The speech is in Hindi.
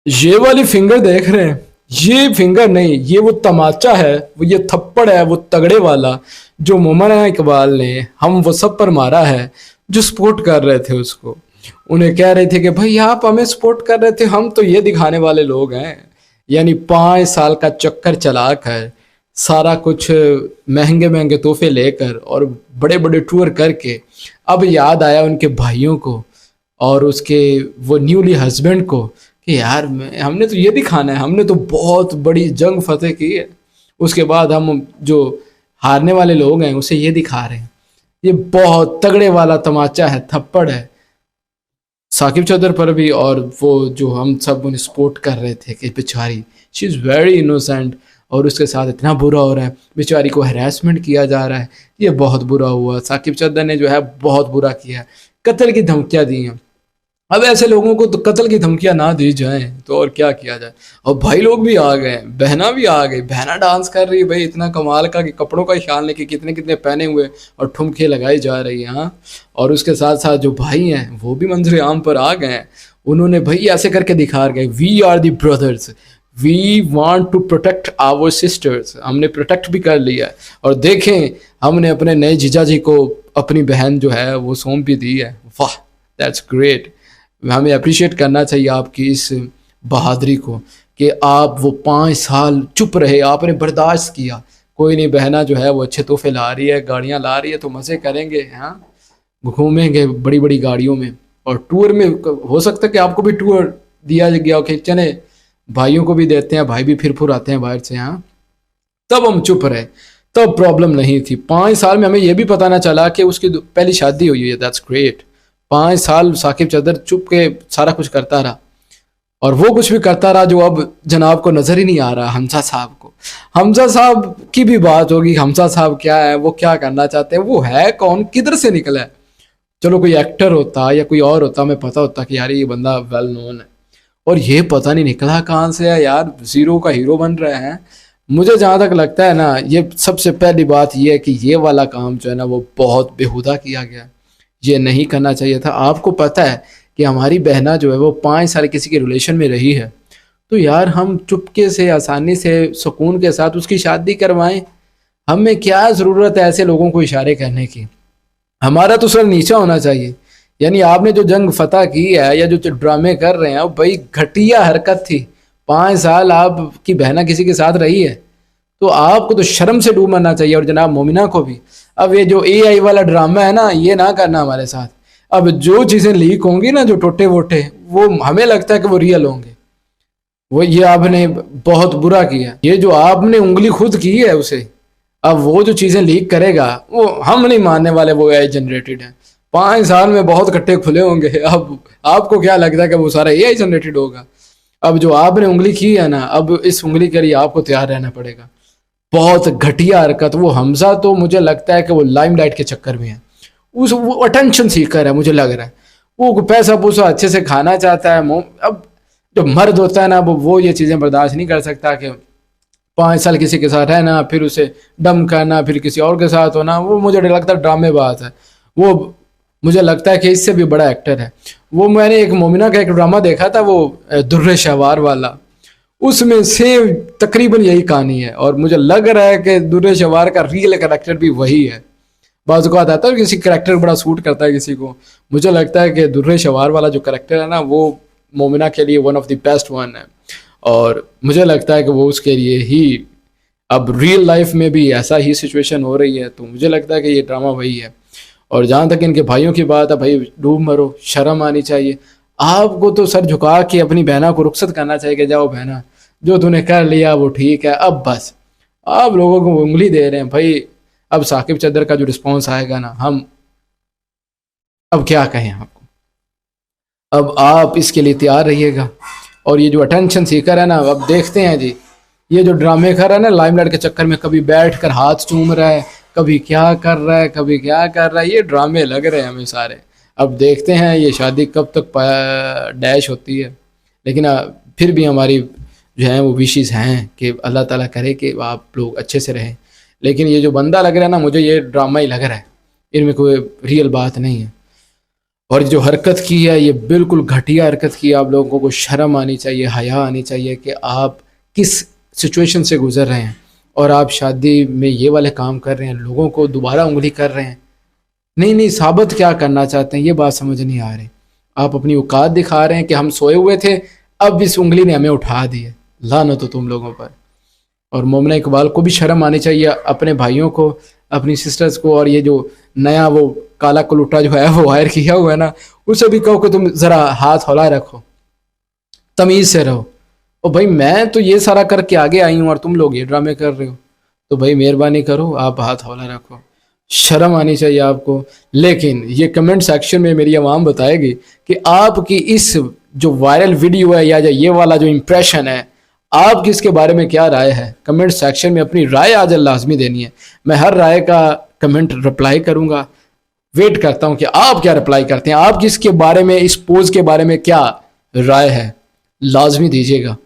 ये वाली फिंगर देख रहे हैं? ये फिंगर नहीं, ये वो तमाचा है, वो ये थप्पड़ है, वो तगड़े वाला जो मोमिना इकबाल ने हम वो सब पर मारा है, जो सपोर्ट कर रहे थे उसको। उन्हें कह रहे थे कि भाई आप हमें सपोर्ट कर रहे थे, हम तो ये दिखाने वाले लोग हैं। यानी 5 साल का चक्कर चलाकर, सारा कुछ महंगे महंगे तोहफे लेकर और बड़े बड़े टूर करके, अब याद आया उनके भाइयों को और उसके वो न्यूली हस्बैंड को कि यार हमने तो ये दिखाना है, हमने तो बहुत बड़ी जंग फतेह की है, उसके बाद हम जो हारने वाले लोग हैं उसे ये दिखा रहे हैं। ये बहुत तगड़े वाला तमाचा है, थप्पड़ है साकिब चौधर पर भी। और वो जो हम सब उन्हें सपोर्ट कर रहे थे कि बेचारी शी इज़ वेरी इनोसेंट, और उसके साथ इतना बुरा हो रहा है, बेचारी को हरासमेंट किया जा रहा है, ये बहुत बुरा हुआ। साकिब चौधर ने जो है बहुत बुरा किया, कत्ल की धमकियां दी हैं। अब ऐसे लोगों को तो कत्ल की धमकियां ना दी जाएं तो और क्या किया जाए। और भाई लोग भी आ गए, बहना भी आ गई, बहना डांस कर रही है भाई, इतना कमाल का कि कपड़ों का ख्याल नहीं कि कितने कितने पहने हुए और ठुमके लगाई जा रही हैं। हाँ, और उसके साथ साथ जो भाई हैं वो भी मंजर आम पर आ गए हैं। उन्होंने भाई ऐसे करके दिखा गए, we are the brothers, we want to protect our sisters. हमने प्रोटेक्ट भी कर लिया है, और देखें हमने अपने नए जीजा जी को अपनी बहन जो है वो सौंप भी दी है। वाह, दैट्स ग्रेट। हमें अप्रिशिएट करना चाहिए आपकी इस बहादुरी को कि आप वो 5 साल चुप रहे, आपने बर्दाश्त किया। कोई नहीं, बहना जो है वो अच्छे तोहफे ला रही है, गाड़ियाँ ला रही है, तो मज़े करेंगे। हाँ, घूमेंगे बड़ी बड़ी गाड़ियों में, और टूर में हो सकता है कि आपको भी टूर दिया गया हो कि चले भाइयों को भी देते हैं, भाई भी फिर फुर आते हैं बाहर से। हाँ, तब हम चुप रहे, तब प्रॉब्लम नहीं थी। 5 साल में हमें यह भी पता ना चला कि उसकी पहली शादी हुई है। That's great. 5 साल साकिब चौधर चुप के सारा कुछ करता रहा, और वो कुछ भी करता रहा जो अब जनाब को नजर ही नहीं आ रहा, हमजा साहब को। हमजा साहब की भी बात होगी, हमजा साहब क्या है, वो क्या करना चाहते हैं, वो है कौन, किधर से निकला है। चलो कोई एक्टर होता या कोई और होता, मैं पता होता कि यार ये बंदा वेल नोन है, और ये पता नहीं निकला कहाँ से है यार, जीरो का हीरो बन रहे हैं। मुझे जहाँ तक लगता है ना, ये सबसे पहली बात ये है कि ये वाला काम जो है ना वो बहुत बेहुदा किया गया, ये नहीं करना चाहिए था। आपको पता है कि हमारी बहना जो है वो 5 साल किसी के रिलेशन में रही है, तो यार हम चुपके से आसानी से सुकून के साथ उसकी शादी करवाएं। हमें क्या ज़रूरत है ऐसे लोगों को इशारे करने की, हमारा तो सर नीचा होना चाहिए। यानी आपने जो जंग फतह की है या जो ड्रामे कर रहे हैं, भाई घटिया हरकत थी। 5 साल आपकी बहना किसी के साथ रही है, तो आपको तो शर्म से डूब मरना चाहिए, और जनाब मोमिना को भी। अब ये जो एआई वाला ड्रामा है ना, ये ना करना हमारे साथ। अब जो चीज़ें लीक होंगी ना, जो टोटे वोटे, वो हमें लगता है कि वो रियल होंगे। वो ये आपने बहुत बुरा किया, ये जो आपने उंगली खुद की है उसे, अब वो जो चीज़ें लीक करेगा वो हम नहीं मानने वाले, वो एआई जनरेटेड है। 5 साल में बहुत कट्टे खुले होंगे। अब आपको क्या लगता है कि वो सारा एआई जनरेटेड होगा? अब जो आपने उंगली की है ना, अब इस उंगली के लिए आपको तैयार रहना पड़ेगा। बहुत घटिया हरकत। वो हमजा तो मुझे लगता है कि वो लाइमलाइट के चक्कर में है, उस वो अटेंशन सीकर है, मुझे लग रहा है वो पैसा पूसा अच्छे से खाना चाहता है। अब जो मर्द होता है ना, वो ये चीज़ें बर्दाश्त नहीं कर सकता कि 5 साल किसी के साथ रहना, फिर उसे डम करना, फिर किसी और के साथ होना। वो मुझे लगता है ड्रामेबाज है वो। मुझे लगता है कि इससे भी बड़ा एक्टर है वो। मैंने एक मोमिना का एक ड्रामा देखा था, वो दुर्रे शवार वाला, उसमें सेम तकरीबन यही कहानी है, और मुझे लग रहा है कि दुर्रे शवार का रियल कैरेक्टर भी वही है। बाज़ औक़ात आता है किसी कैरेक्टर बड़ा सूट करता है किसी को, मुझे लगता है कि दुर्रे शवार वाला जो कैरेक्टर है ना, वो मोमिना के लिए one of the best one है, और मुझे लगता है कि वो उसके लिए ही अब रियल लाइफ में भी ऐसा ही सिचुएशन हो रही है। तो मुझे लगता है कि ये ड्रामा वही है। और जहाँ तक इनके भाइयों की बात है, भाई डूब मरो, शर्म आनी चाहिए आपको। तो सर झुका के अपनी बहना को रुखसत करना चाहिए कि जाओ बहना, जो तूने कर लिया वो ठीक है, अब बस। आप लोगों को उंगली दे रहे हैं भाई। अब साकिब चद्दर का जो रिस्पॉन्स आएगा ना, हम अब क्या कहें आपको। अब आप इसके लिए तैयार रहिएगा। और ये जो अटेंशन सीकर है ना, अब देखते हैं जी, ये जो ड्रामे कर रहा है ना लाइमलाइट के चक्कर में, कभी बैठ कर हाथ चूम रहा है, कभी क्या कर रहा है, कभी क्या कर रहा है, ये ड्रामे लग रहे हैं हमें सारे। अब देखते हैं ये शादी कब तक डैश होती है। लेकिन फिर भी हमारी जो है वो विशेज़ हैं कि अल्लाह ताला करे कि आप लोग अच्छे से रहें। लेकिन ये जो बंदा लग रहा है ना, मुझे ये ड्रामा ही लग रहा है, इनमें कोई रियल बात नहीं है। और जो हरकत की है ये बिल्कुल घटिया हरकत की है। आप लोगों को शर्म आनी चाहिए, हया आनी चाहिए कि आप किस सिचुएशन से गुजर रहे हैं और आप शादी में ये वाले काम कर रहे हैं, लोगों को दोबारा उंगली कर रहे हैं। नहीं नहीं, साबित क्या करना चाहते हैं ये बात समझ नहीं आ रही। आप अपनी औकात दिखा रहे हैं कि हम सोए हुए थे, अब इस उंगली ने हमें उठा दी है। लानत हो तुम लोगों पर। और मोमिना इकबाल को भी शर्म आनी चाहिए, अपने भाइयों को, अपनी सिस्टर्स को, और ये जो नया वो काला कलूटा जो है वो हायर किया हुआ है ना, उसे भी कहो कि तुम ज़रा हाथ हौला रखो, तमीज़ से रहो। और भाई मैं तो ये सारा करके आगे आई हूँ और तुम लोग ये ड्रामे कर रहे हो, तो भाई मेहरबानी करो आप हाथ हौला रखो, शर्म आनी चाहिए आपको। लेकिन ये कमेंट सेक्शन में मेरी आवाम बताएगी कि आपकी इस जो वायरल वीडियो है या ये वाला जो इम्प्रेशन है, आपकी इसके बारे में क्या राय है। कमेंट सेक्शन में अपनी राय आज लाजमी देनी है। मैं हर राय का कमेंट रिप्लाई करूंगा। वेट करता हूं कि आप क्या रिप्लाई करते हैं, आपकी इसके बारे में, इस पोज के बारे में क्या राय है, लाजमी दीजिएगा।